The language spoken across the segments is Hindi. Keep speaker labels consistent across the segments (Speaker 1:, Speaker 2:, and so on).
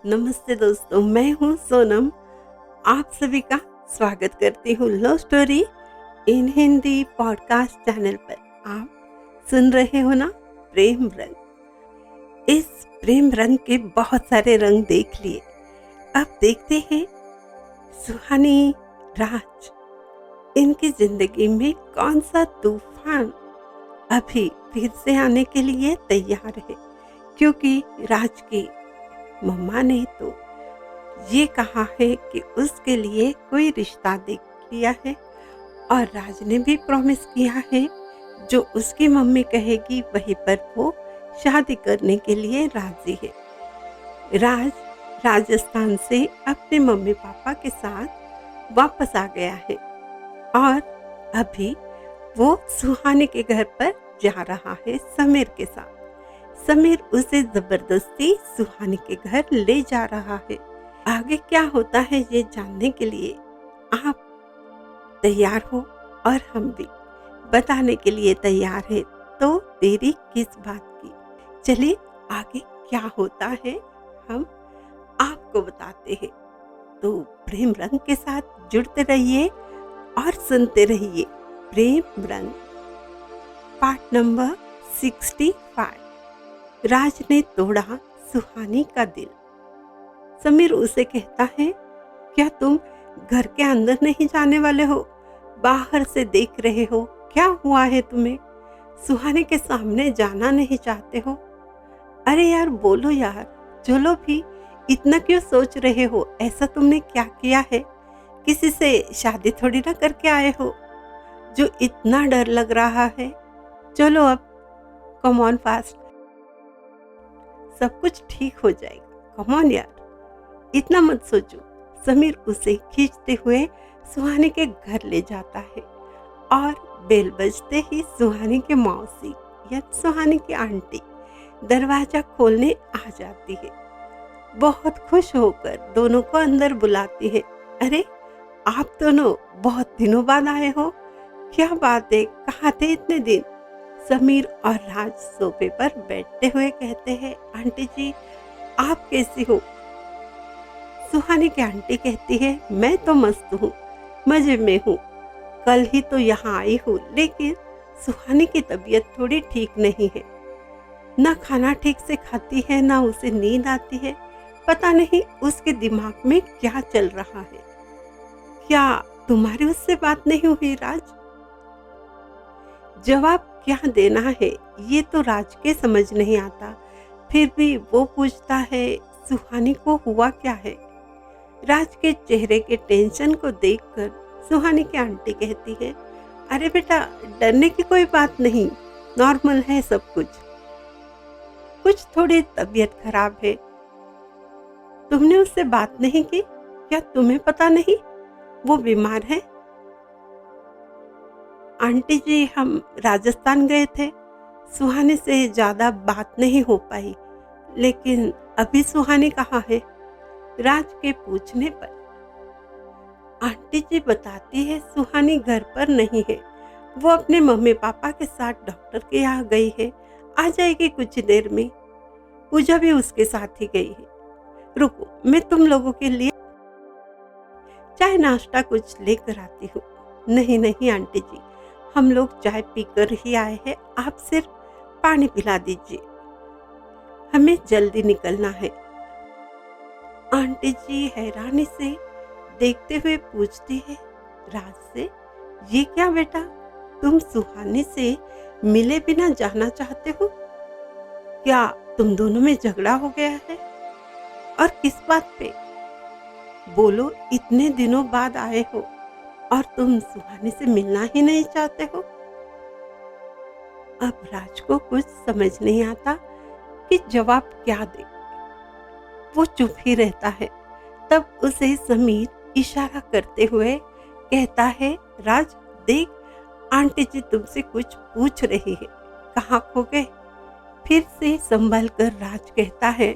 Speaker 1: नमस्ते दोस्तों, मैं हूँ सोनम। आप सभी का स्वागत करती हूँ love story in Hindi podcast channel पर। आप सुन रहे हो ना प्रेम रंग। इस प्रेम रंग के बहुत सारे रंग देख लिए। अब देखते हैं सुहानी, राज, इनकी जिंदगी में कौन सा तूफान अभी फिर से आने के लिए तैयार है। क्योंकि राज की मम्मा ने तो ये कहा है कि उसके लिए कोई रिश्ता देख लिया है और राज ने भी प्रॉमिस किया है जो उसकी मम्मी कहेगी वहीं पर वो शादी करने के लिए राजी है। राज राजस्थान से अपने मम्मी पापा के साथ वापस आ गया है और अभी वो सुहानी के घर पर जा रहा है समीर के साथ। समीर उसे जबरदस्ती सुहानी के घर ले जा रहा है। आगे क्या होता है ये जानने के लिए आप तैयार हो और हम भी बताने के लिए तैयार है। तो देरी किस बात की, चलिए आगे क्या होता है हम आपको बताते हैं। तो प्रेम रंग के साथ जुड़ते रहिए और सुनते रहिए प्रेम रंग पार्ट नंबर 65। राज ने तोड़ा सुहानी का दिल। समीर उसे कहता है, क्या तुम घर के अंदर नहीं जाने वाले हो? बाहर से देख रहे हो, क्या हुआ है तुम्हें? सुहानी के सामने जाना नहीं चाहते हो? अरे यार बोलो यार, चलो भी, इतना क्यों सोच रहे हो? ऐसा तुमने क्या किया है? किसी से शादी थोड़ी ना करके आए हो जो इतना डर लग रहा है। चलो अब, कम ऑन फास्ट, सब कुछ ठीक हो जाएगा। कम ऑन यार, इतना मत सोचो। समीर उसे खींचते हुए सुहानी के घर ले जाता है और बेल बजते ही सुहानी के मौसी या सुहानी की आंटी दरवाजा खोलने आ जाती है। बहुत खुश होकर दोनों को अंदर बुलाती है। अरे आप दोनों बहुत दिनों बाद आए हो, क्या बात है, कहाँ थे इतने दिन? समीर और राज सोफे पर बैठते हुए कहते हैं, आंटी जी आप कैसी हो? सुहानी की आंटी कहती है, मैं तो मस्त हूँ, मजे में हूँ। कल ही तो यहाँ आई हूँ, लेकिन सुहानी की तबीयत थोड़ी ठीक नहीं है। ना खाना ठीक से खाती है, ना उसे नींद आती है। पता नहीं उसके दिमाग में क्या चल रहा है। क्या तुम्हारी उससे बात नहीं हुई राज? जवाब क्या देना है ये तो राज के समझ नहीं आता। फिर भी वो पूछता है, सुहानी को हुआ क्या है? राज के चेहरे के टेंशन को देखकर सुहानी की आंटी कहती है, अरे बेटा डरने की कोई बात नहीं, नॉर्मल है सब कुछ थोड़ी तबीयत खराब है। तुमने उससे बात नहीं की? क्या तुम्हें पता नहीं वो बीमार है? आंटी जी हम राजस्थान गए थे, सुहानी से ज्यादा बात नहीं हो पाई। लेकिन अभी सुहानी कहाँ है? राज के पूछने पर आंटी जी बताती है, सुहानी घर पर नहीं है, वो अपने मम्मी पापा के साथ डॉक्टर के यहाँ गई है, आ जाएगी कुछ देर में। पूजा भी उसके साथ ही गई है। रुको मैं तुम लोगों के लिए चाय नाश्ता कुछ लेकर आती हूँ। नहीं नहीं आंटी जी, हम लोग चाय पीकर ही आए हैं, आप सिर्फ पानी पिला दीजिए, हमें जल्दी निकलना है। आंटी जी हैरानी से देखते हुए पूछती है राज से, ये क्या बेटा, तुम सुहानी से मिले बिना जाना चाहते हो? क्या तुम दोनों में झगड़ा हो गया है? और किस बात पे? बोलो, इतने दिनों बाद आए हो और तुम सुहानी से मिलना ही नहीं चाहते हो? अब राज को कुछ समझ नहीं आता कि जवाब क्या दे। वो चुप ही रहता है। तब उसे समीर इशारा करते हुए कहता है, राज देख, आंटी जी तुमसे कुछ पूछ रही है, कहाँ खो गए? फिर से संभल कर राज कहता है,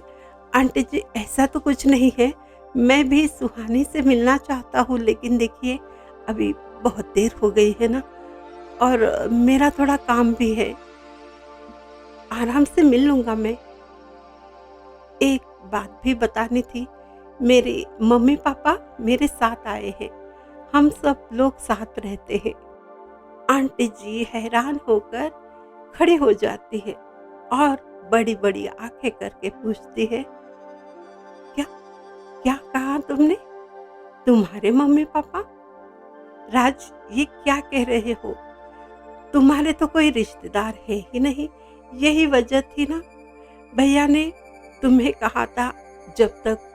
Speaker 1: आंटी जी ऐसा तो कुछ नहीं है, मैं भी सुहानी से मिलना चाहता हूँ, लेकिन देखिए अभी बहुत देर हो गई है ना, और मेरा थोड़ा काम भी है, आराम से मिल लूंगा मैं। एक बात भी बतानी थी। मेरे मम्मी पापा मेरे साथ आए हैं, हम सब लोग साथ रहते हैं। आंटी जी हैरान होकर खड़ी हो जाती है और बड़ी बड़ी आंखें करके पूछती है, क्या क्या कहा तुमने? तुम्हारे मम्मी पापा? राज, ये क्या कह रहे हो? तुम्हारे तो कोई रिश्तेदार है ही नहीं। यही वजह थी ना, भैया ने तुम्हें कहा था जब तक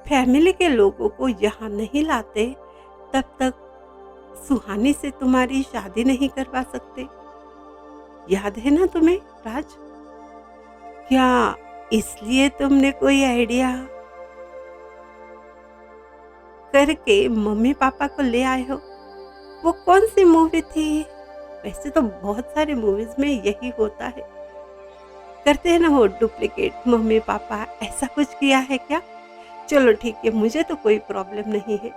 Speaker 1: फैमिली के लोगों को यहाँ नहीं लाते तब तक सुहानी से तुम्हारी शादी नहीं करवा सकते। याद है ना तुम्हें राज? क्या इसलिए तुमने कोई आइडिया करके मम्मी पापा को ले आए हो? वो कौन सी मूवी थी? वैसे तो बहुत सारे मूवीज में यही होता है, करते हैं ना वो डुप्लीकेट मम्मी पापा। ऐसा कुछ किया है क्या? चलो ठीक है, मुझे तो कोई प्रॉब्लम नहीं है।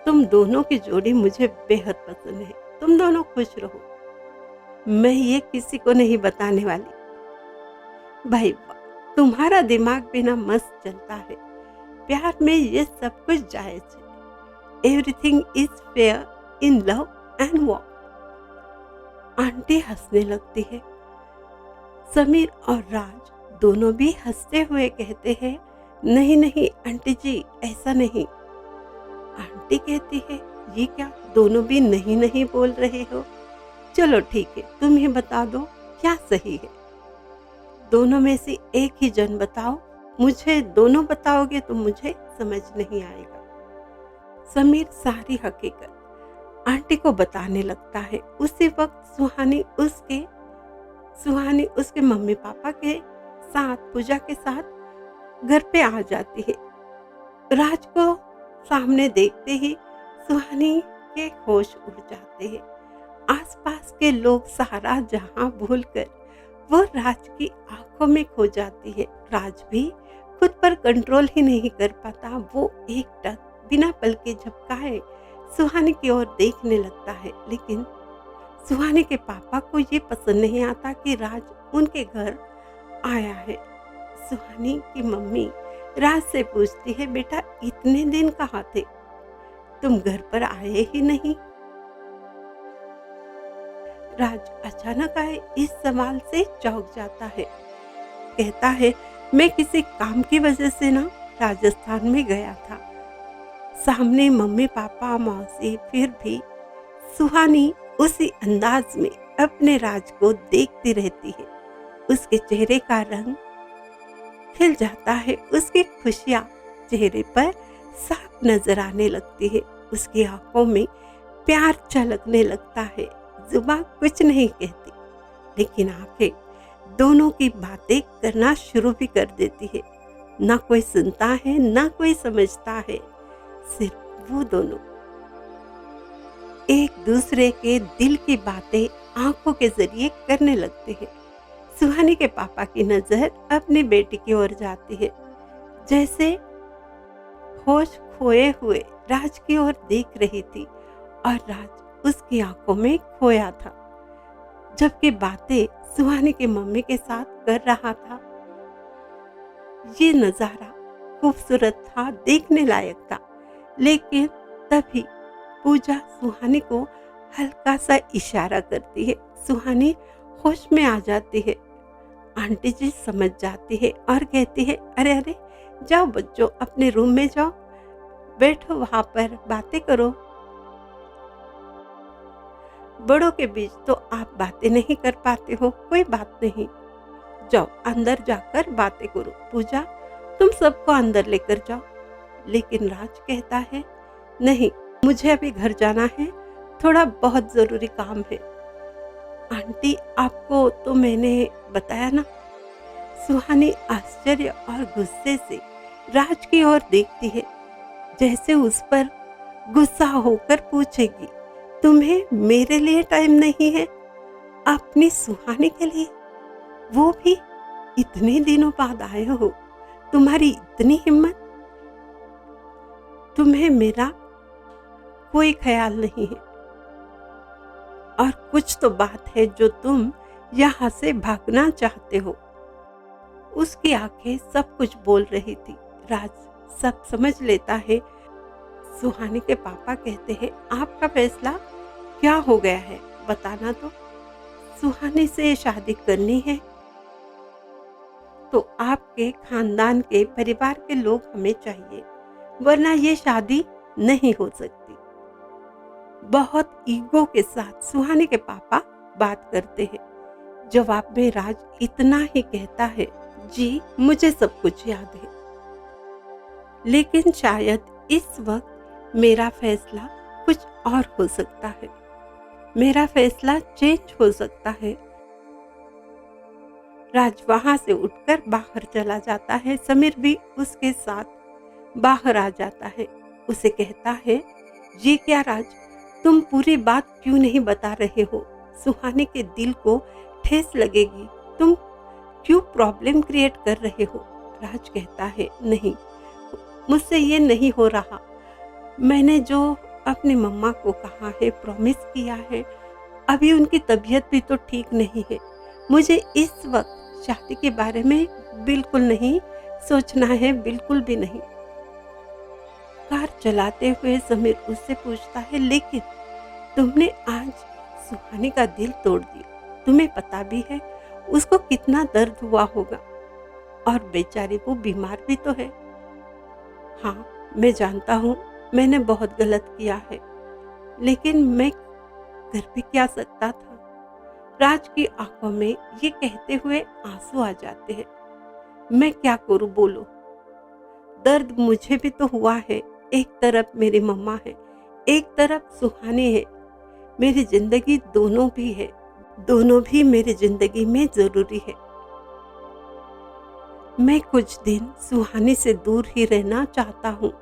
Speaker 1: तुम दोनों की जोड़ी मुझे बेहद पसंद है, तुम दोनों खुश रहो। मैं ये किसी को नहीं बताने वाली। भाई तुम्हारा दिमाग बिना मस्त चलता है। प्यार में ये सब कुछ जायज है। Everything is fair in love and war. Aunty हंसने लगती है। समीर और राज दोनों भी हंसते हुए कहते हैं, नहीं नहीं आंटी जी, ऐसा नहीं। आंटी कहती है, ये क्या दोनों भी नहीं नहीं बोल रहे हो? चलो ठीक है, तुम ही बता दो क्या सही है। दोनों में से एक ही जन बताओ। मुझे दोनों बताओगे तो मुझे समझ नहीं आएगा। समीर सारी हकीकत आंटी को बताने लगता है। उसी वक्त सुहानी उसके मम्मी पापा के साथ, पूजा के साथ घर पे आ जाती है। राज को सामने देखते ही सुहानी के होश उड़ जाते हैं। आसपास के लोग सारा जहां भूलकर वो राज की आंखों में खो जाती है। राज भी खुद पर कंट्रोल ही नहीं कर पाता। वो एकटक बिना पलके झपकाए सुहानी की ओर देखने लगता है, लेकिन सुहानी के पापा को ये पसंद नहीं आता कि राज उनके घर आया है। सुहानी की मम्मी राज से पूछती है, बेटा इतने दिन कहाँ थे? तुम घर पर आए ही नहीं। राज अचानक आए इस सवाल से चौंक जाता है। कहता है, मैं किसी काम की वजह से ना राजस्थान में गया था। सामने मम्मी पापा मौसी, फिर भी सुहानी उसी अंदाज में अपने राज को देखती रहती है। उसके चेहरे का रंग खिल जाता है, उसकी खुशियां चेहरे पर साफ नजर आने लगती है। उसकी आंखों में प्यार झलकने लगता है। जुबान कुछ नहीं कहती, लेकिन आंखें दोनों की बातें करना शुरू भी कर देती है। ना कोई सुनता है, ना कोई समझता है, सिर्फ वो दोनों एक दूसरे के दिल की बातें आंखों के जरिए करने लगते हैं। सुहानी के पापा की नजर अपनी बेटी की ओर जाती है, जैसे होश खोए हुए राज की ओर देख रही थी और राज उसकी आंखों में खोया था। जबकि बातें सुहानी की मम्मी के साथ कर रहा था। ये नजारा खूबसूरत था, देखने लायक था, लेकिन तभी पूजा सुहानी को हल्का सा इशारा करती है। सुहानी होश में आ जाती है। आंटी जी समझ जाती है और कहती है, अरे अरे जाओ बच्चों, अपने रूम में जाओ, बैठो वहां पर बातें करो। बड़ों के बीच तो आप बातें नहीं कर पाते हो, कोई बात नहीं, जाओ अंदर जाकर बातें करो। पूजा तुम सबको अंदर लेकर जाओ। लेकिन राज कहता है, नहीं, मुझे अभी घर जाना है, थोड़ा बहुत जरूरी काम है। आंटी आपको तो मैंने बताया ना। सुहानी आश्चर्य और गुस्से से राज की ओर देखती है, जैसे उस पर गुस्सा होकर पूछेगी, तुम्हें मेरे लिए टाइम नहीं है? अपनी सुहानी के लिए, वो भी इतने दिनों बाद आए हो, तुम्हारी इतनी हिम्मत? तुम्हें मेरा कोई ख्याल नहीं है और कुछ तो बात है जो तुम यहाँ से भागना चाहते हो। उसकी आंखें सब कुछ बोल रही थी। राज सब समझ लेता है। सुहानी के पापा कहते हैं, आपका फैसला क्या हो गया है, बताना तो। सुहानी से शादी करनी है तो आपके खानदान के परिवार के लोग हमें चाहिए, वरना ये शादी नहीं हो सकती। बहुत ईगो के साथ सुहानी के पापा बात करते हैं। जवाब में राज इतना ही कहता है, जी मुझे सब कुछ याद है, लेकिन शायद इस वक्त मेरा फैसला कुछ और हो सकता है। मेरा फैसला चेंज हो सकता है। राज वहां से उठकर बाहर चला जाता है। समीर भी उसके साथ बाहर आ जाता है। उसे कहता है, ये क्या राज, तुम पूरी बात क्यों नहीं बता रहे हो? सुहानी के दिल को ठेस लगेगी। तुम क्यों प्रॉब्लम क्रिएट कर रहे हो? राज कहता है, नहीं, मुझसे ये नहीं हो रहा। मैंने जो अपनी मम्मा को कहा है, प्रॉमिस किया है, अभी उनकी तबीयत भी तो ठीक नहीं है। मुझे इस वक्त शादी के बारे में बिल्कुल नहीं सोचना है, बिल्कुल भी नहीं। कार चलाते हुए समीर उससे पूछता है, लेकिन तुमने आज सुहानी का दिल तोड़ दिया। तुम्हें पता भी है उसको कितना दर्द हुआ होगा, और बेचारी वो बीमार भी तो है। हाँ, मैं जानता हूँ मैंने बहुत गलत किया है, लेकिन मैं कर भी क्या सकता था। राज की आंखों में ये कहते हुए आंसू आ जाते हैं। मैं क्या करूं, बोलो। दर्द मुझे भी तो हुआ है। एक तरफ मेरी मम्मा है, एक तरफ सुहानी है। मेरी जिंदगी दोनों भी है, दोनों भी मेरी जिंदगी में जरूरी है। मैं कुछ दिन सुहानी से दूर ही रहना चाहता हूँ,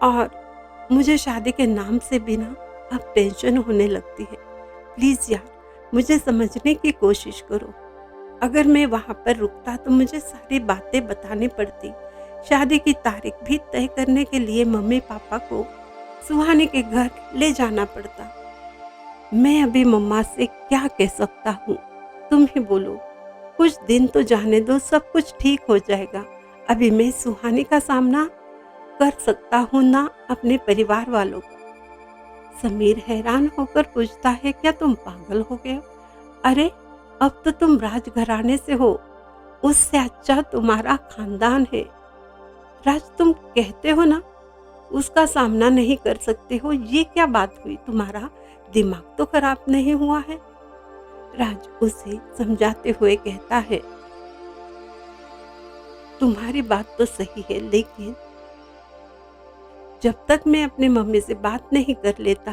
Speaker 1: और मुझे शादी के नाम से भी ना अब टेंशन होने लगती है। प्लीज यार, मुझे समझने की कोशिश करो। अगर मैं वहां पर रुकता तो मुझे सारी बातें बतानी पड़ती। शादी की तारीख भी तय करने के लिए मम्मी पापा को सुहानी के घर ले जाना पड़ता। मैं अभी मम्मा से क्या कह सकता हूँ, तुम ही बोलो। कुछ दिन तो जाने दो, सब कुछ ठीक हो जाएगा। अभी मैं सुहानी का सामना कर सकता हूँ ना अपने परिवार वालों का। समीर हैरान होकर पूछता है, क्या तुम पागल हो गए हो? अरे अब तो तुम राजघराने से हो, उससे अच्छा तुम्हारा खानदान है। राज, तुम कहते हो ना उसका सामना नहीं कर सकते हो, ये क्या बात हुई? तुम्हारा दिमाग तो खराब नहीं हुआ है? राज उसे समझाते हुए कहता है, तुम्हारी बात तो सही है, लेकिन जब तक मैं अपनी मम्मी से बात नहीं कर लेता,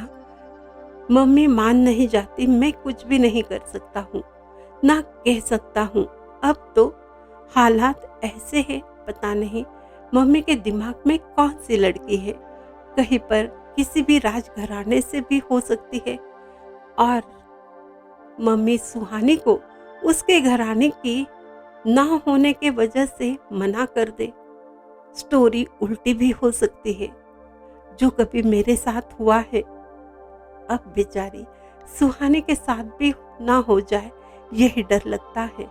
Speaker 1: मम्मी मान नहीं जाती, मैं कुछ भी नहीं कर सकता हूँ, ना कह सकता हूँ। अब तो हालात ऐसे हैं, पता नहीं मम्मी के दिमाग में कौन सी लड़की है, कहीं पर किसी भी राजघराने से भी हो सकती है, और मम्मी सुहानी को उसके घराने की ना होने के वजह से मना कर दे। स्टोरी उल्टी भी हो सकती है, जो कभी मेरे साथ हुआ है, अब बेचारी सुहानी के साथ भी ना हो जाए, यही डर लगता है।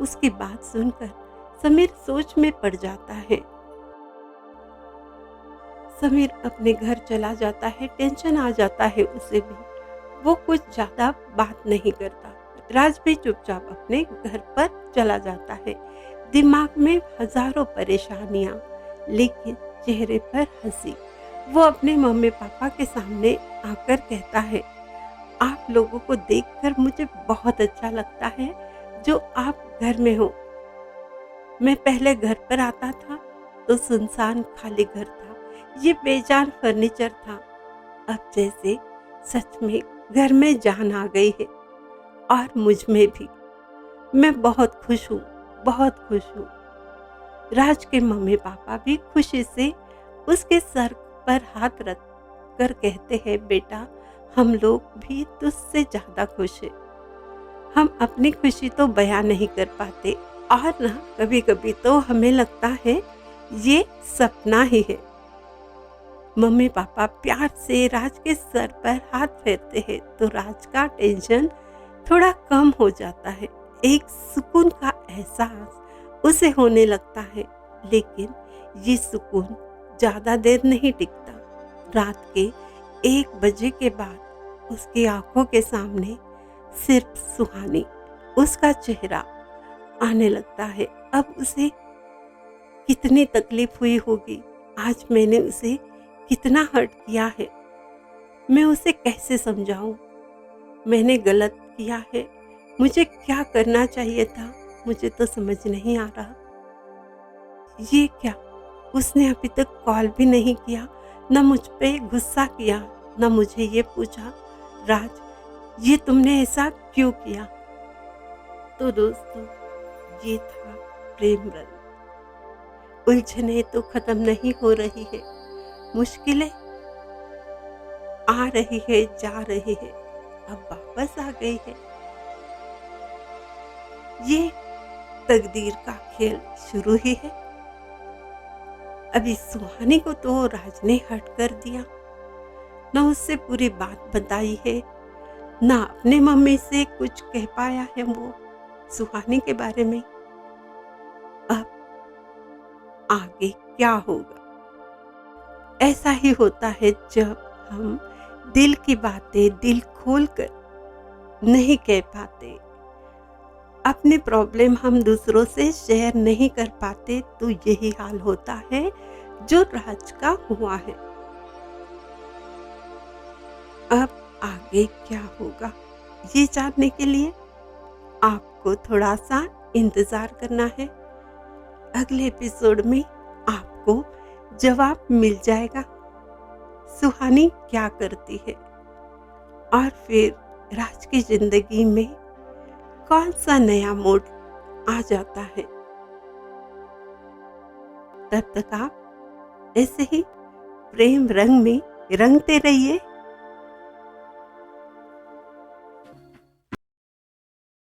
Speaker 1: उसकी बात सुनकर समीर सोच में पड़ जाता है। समीर अपने घर चला जाता है। टेंशन आ जाता है उसे भी। वो कुछ ज्यादा बात नहीं करता। राज भी चुपचाप अपने घर पर चला जाता है। दिमाग में हजारों परेशानियां, लेकिन चेहरे पर हंसी। वो अपने मम्मी पापा के सामने आकर कहता है, आप लोगों को देखकर मुझे बहुत अच्छा लगता है जो आप घर में हो। मैं पहले घर पर आता था तो सुनसान खाली घर था, ये बेजान फर्नीचर था। अब जैसे सच में घर में जान आ गई है, और मुझ में भी। मैं बहुत खुश हूँ, बहुत खुश हूँ। राज के मम्मी पापा भी खुशी से उसके सर पर हाथ रख कर कहते हैं, बेटा हम लोग भी तुझसे ज्यादा खुश हैं। हम अपनी खुशी तो बयां नहीं कर पाते, और ना कभी कभी तो हमें लगता है ये सपना ही है। मम्मी पापा प्यार से राज के सर पर हाथ फेरते हैं तो राज का टेंशन थोड़ा कम हो जाता है। एक सुकून का एहसास उसे होने लगता है, लेकिन ये सुकून ज़्यादा देर नहीं टिकता। रात के 1 बजे के बाद उसकी आंखों के सामने सिर्फ सुहानी, उसका चेहरा आने लगता है। अब उसे कितनी तकलीफ हुई होगी, आज मैंने उसे कितना हर्ट किया है, मैं उसे कैसे समझाऊं? मैंने गलत किया है, मुझे क्या करना चाहिए था, मुझे तो समझ नहीं आ रहा। ये क्या, उसने अभी तक कॉल भी नहीं किया, ना मुझ पे गुस्सा किया, ना मुझे ये पूछा, राज ये तुमने ऐसा क्यों किया? तो दोस्तों, ये था प्रेम रंग। उलझने तो खत्म नहीं हो रही है, मुश्किलें आ रही है, जा रही है, अब वापस आ गई है। ये तकदीर का खेल शुरू ही है। अभी सुहानी को तो राज ने हट कर दिया, न उससे पूरी बात बताई है, ना अपने मम्मी से कुछ कह पाया है वो सुहानी के बारे में। अब आगे क्या होगा? ऐसा ही होता है जब हम दिल की बातें दिल खोलकर नहीं कह पाते, अपने प्रॉब्लम हम दूसरों से शेयर नहीं कर पाते, तो यही हाल होता है जो राज का हुआ है। अब आगे क्या होगा, ये जानने के लिए आपको थोड़ा सा इंतजार करना है। अगले एपिसोड में आपको जवाब मिल जाएगा, सुहानी क्या करती है और फिर राज की जिंदगी में कौन सा नया मोड़ आ जाता है। तब तक आप ऐसे ही प्रेम रंग में रंगते रहिए।